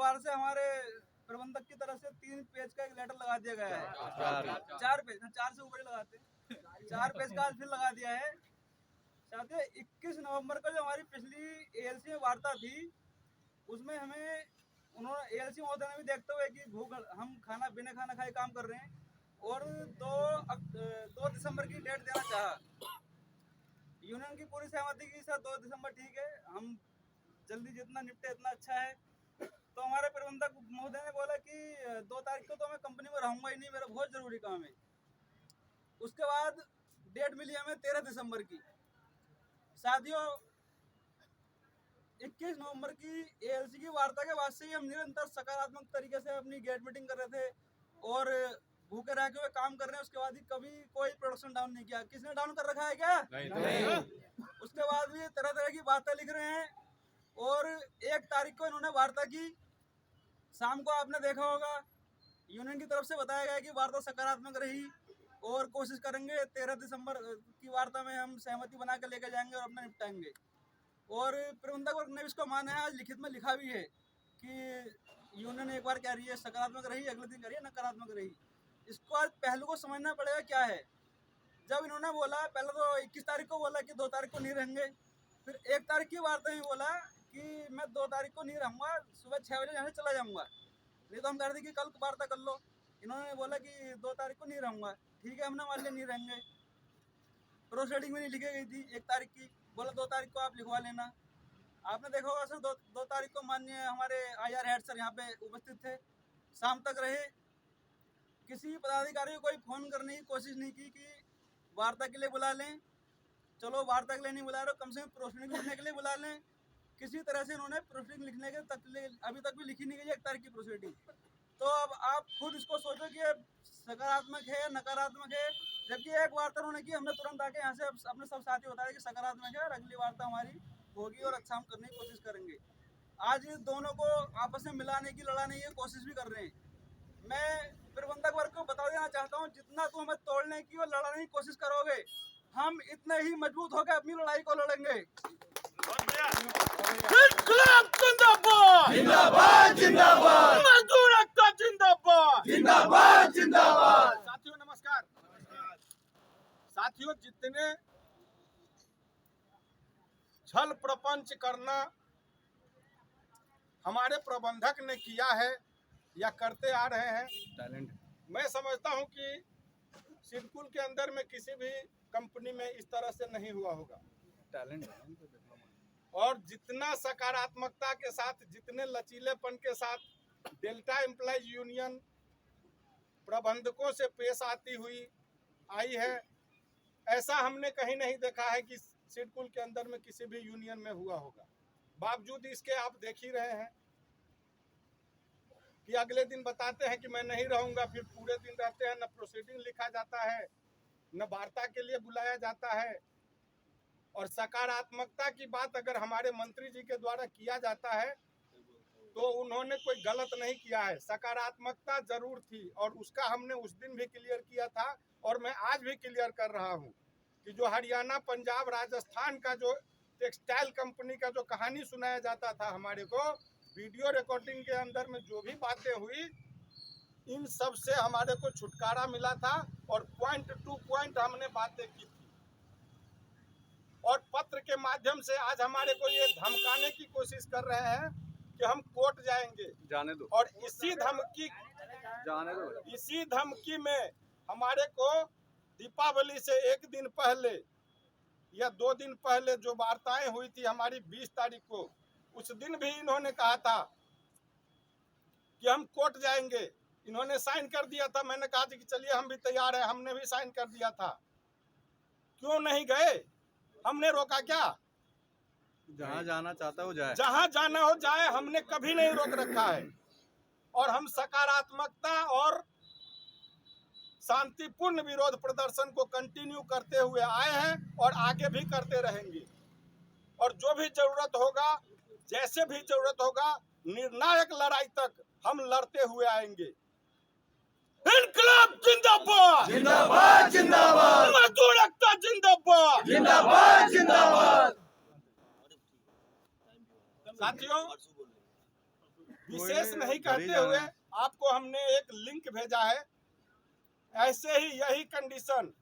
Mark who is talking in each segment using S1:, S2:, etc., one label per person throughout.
S1: द्वार से हमारे प्रबंधक की तरफ से 3 पेज का एक लेटर लगा दिया गया है। 4 पेज, 4 से ऊपर ही लगाते हैं। 4 पेज का आज फिर लगा दिया है। साथियों, 21 नवंबर को जो हमारी पिछली एएलसी में वार्ता थी, उसमें हमें उन्होंने एएलसी महोदय ने भी देखते हुए कि भूख हम खाना बिना खाना खाए काम कर रहे हैं और 2 दिसंबर की डेट देना चाहा। यूनियन की पूरी सहमति की सर 2 दिसंबर ठीक है, हम जल्दी जितना निपटे इतना अच्छा है। तो हमारे प्रबंधक महोदय ने बोला कि 2 तारीख को तो मैं कंपनी में रहूंगा ही नहीं, मेरा बहुत जरूरी काम है। उसके बाद डेट मिली हमें 13 दिसंबर की। साथियों, 21 नवंबर की एएलसी की वार्ता के बाद से ही हम निरंतर सकारात्मक तरीके से अपनी गेट मीटिंग कर रहे थे और भूखे रह के काम कर रहे हैं। उसके बाद ही कभी कोई प्रोडक्शन डाउन नहीं किया। किसने डाउन कर रखा है क्या? नहीं। उसके बाद भी तरह तरह की बातें लिख रहे हैं और 1 तारीख को इन्होंने वार्ता की। शाम को आपने देखा होगा यूनियन की तरफ से बताया गया कि वार्ता सकारात्मक रही और कोशिश करेंगे 13 दिसंबर की वार्ता में हम सहमति बना के लेके जाएंगे और अपना निपटाएंगे। और प्रबंधक वर्ग ने भी इसको माना है, आज लिखित में लिखा भी है कि यूनियन एक बार कह रही है सकारात्मक रही, अगले दिन कह रही है नकारात्मक रही। इसको आज पहलू को समझना पड़ेगा क्या है। जब इन्होंने बोला, पहले तो 21 तारीख को बोला कि 2 तारीख को नहीं रहेंगे, फिर 1 तारीख की वार्ता में बोला कि मैं 2 तारीख को नहीं रहूँगा, सुबह 6 बजे यहाँ से चला जाऊँगा। नहीं तो हम कह रहे थे कि कल वार्ता कर लो। इन्होंने बोला कि 2 तारीख को नहीं रहूँगा। ठीक है, हमने मान लिया नहीं रहेंगे। प्रोसीडिंग में नहीं लिखी गई थी 1 तारीख की, बोला 2 तारीख को आप लिखवा लेना। आपने देखा होगा सर 2 तारीख को माननीय हमारे IR हेड सर यहाँ पे उपस्थित थे, शाम तक रहे। किसी पदाधिकारी को कोई फोन करने की कोशिश नहीं की कि वार्ता के लिए बुला लें। चलो वार्ता के लिए नहीं बुला रहे, कम से कम प्रोसीडिंग लिखने के लिए बुला लें। किसी तरह से इन्होंने प्रोसीडिंग लिखने के अभी तक भी लिखी नहीं गई 1 तारीख की प्रोसीडिंग। तो अब आप खुद इसको सोचो कि सकारात्मक है या नकारात्मक है। जबकि एक वार्ता उन्होंने की, हमने तुरंत आके यहाँ से अपने सब साथी बताया कि सकारात्मक है और अगली वार्ता हमारी होगी और अच्छा हम करने की कोशिश करेंगे। आज इन दोनों को आपस में मिलाने की, लड़ाने की कोशिश भी कर रहे हैं। मैं प्रबंधक वर्ग को बता देना चाहता हूँ, जितना तुम हमें तोड़ने की और लड़ाने की कोशिश करोगे, हम इतने ही मजबूत होकर अपनी लड़ाई को लड़ेंगे।
S2: जिंदाबाद जिंदाबाद,
S3: मजदूर एकता जिंदाबाद
S2: जिंदाबाद जिंदाबाद।
S3: साथियों नमस्कार। साथियों, जितने छल प्रपंच करना हमारे प्रबंधक ने किया है या करते आ रहे हैं, मैं समझता हूं कि सिडकुल के अंदर में किसी भी कंपनी में इस तरह से नहीं हुआ होगा। और जितना सकारात्मकता के साथ, जितने लचीलेपन के साथ डेल्टा एम्प्लॉयज यूनियन प्रबंधकों से पेश आती हुई आई है, ऐसा हमने कहीं नहीं देखा है कि सिडकुल के अंदर में किसी भी यूनियन में हुआ होगा। बावजूद इसके आप देख ही रहे हैं कि अगले दिन बताते हैं कि मैं नहीं रहूंगा, फिर पूरे दिन रहते हैं, न प्रोसीडिंग लिखा जाता है, न वार्ता के लिए बुलाया जाता है। और सकारात्मकता की बात अगर हमारे मंत्री जी के द्वारा किया जाता है तो उन्होंने कोई गलत नहीं किया है, सकारात्मकता जरूर थी और उसका हमने उस दिन भी क्लियर किया था और मैं आज भी क्लियर कर रहा हूं कि जो हरियाणा, पंजाब, राजस्थान का जो टेक्सटाइल कंपनी का जो कहानी सुनाया जाता था हमारे को, वीडियो रिकॉर्डिंग के अंदर में जो भी बातें हुई, इन सब से हमारे को छुटकारा मिला था और पॉइंट टू पॉइंट हमने बातें की थी। और पत्र के माध्यम से आज हमारे को ये धमकाने की कोशिश कर रहे हैं कि हम कोर्ट जाएंगे,
S4: जाने दो।
S3: और इसी धमकी में हमारे को दीपावली से 1 दिन पहले या 2 दिन पहले जो वार्ताएं हुई थी हमारी 20 तारीख को, उस दिन भी इन्होंने कहा था कि हम कोर्ट जाएंगे। इन्होंने साइन कर दिया था, मैंने कहा था कि चलिए हम भी तैयार हैं, हमने भी साइन कर दिया था। क्यों नहीं गए? हमने रोका क्या?
S4: जहाँ जाना चाहता हो जाए,
S3: जहाँ जाना हो जाए, हमने कभी नहीं रोक रखा है। और हम सकारात्मकता और शांतिपूर्ण विरोध प्रदर्शन को कंटिन्यू करते हुए आए हैं और आगे भी करते रहेंगे। और जो भी जरूरत होगा, जैसे भी जरूरत होगा, निर्णायक लड़ाई तक हम लड़ते हुए आएंगे। इनकलाब जिंदाबाद
S2: जिंदाबाद जिंदाबाद,
S3: मजदूर एकता जिंदाबाद
S2: जिंदाबाद जिंदाबाद।
S3: साथियों, विशेष नहीं कहते हुए आपको हमने एक लिंक भेजा है। ऐसे ही यही कंडीशन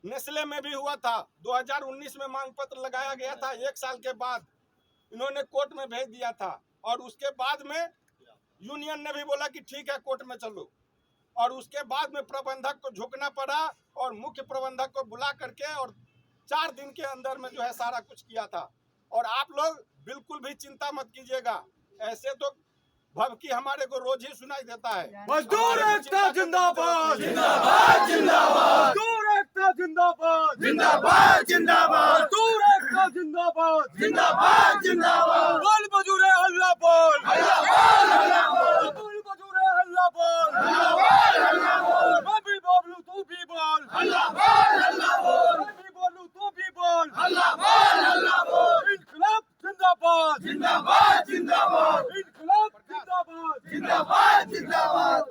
S3: नेस्ले में भी हुआ था। 2019 में मांग पत्र लगाया गया था, 1 साल के बाद इन्होंने कोर्ट में भेज दिया था और उसके बाद में यूनियन ने भी बोला कि ठीक है कोर्ट में चलो, और उसके बाद में प्रबंधक को झुकना पड़ा और मुख्य प्रबंधक को बुला करके और 4 दिन के अंदर में जो है सारा कुछ किया था। और आप लोग बिल्कुल भी चिंता मत कीजिएगा, ऐसे तो भवकी हमारे को रोज ही सुनाई देता है।
S2: मजदूर एकता जिंदाबाद
S1: जिंदाबाद जिंदाबाद
S2: मजदूर एकता जिंदाबाद
S1: जिंदाबाद जिंदाबाद
S2: मजदूर एकता जिंदाबाद
S1: जिंदाबाद जिंदाबाद
S2: बोल मजूरे हल्ला बोल बोल मजूरे हल्ला बोल मैं भी बोलूं तू भी बोल मैं भी बोलूं तू भी बोल इनकलाब जिंदाबाद
S1: जिंदाबाद जिंदाबाद
S2: इनकलाब जिंदाबाद
S1: जिंदाबाद जिंदाबाद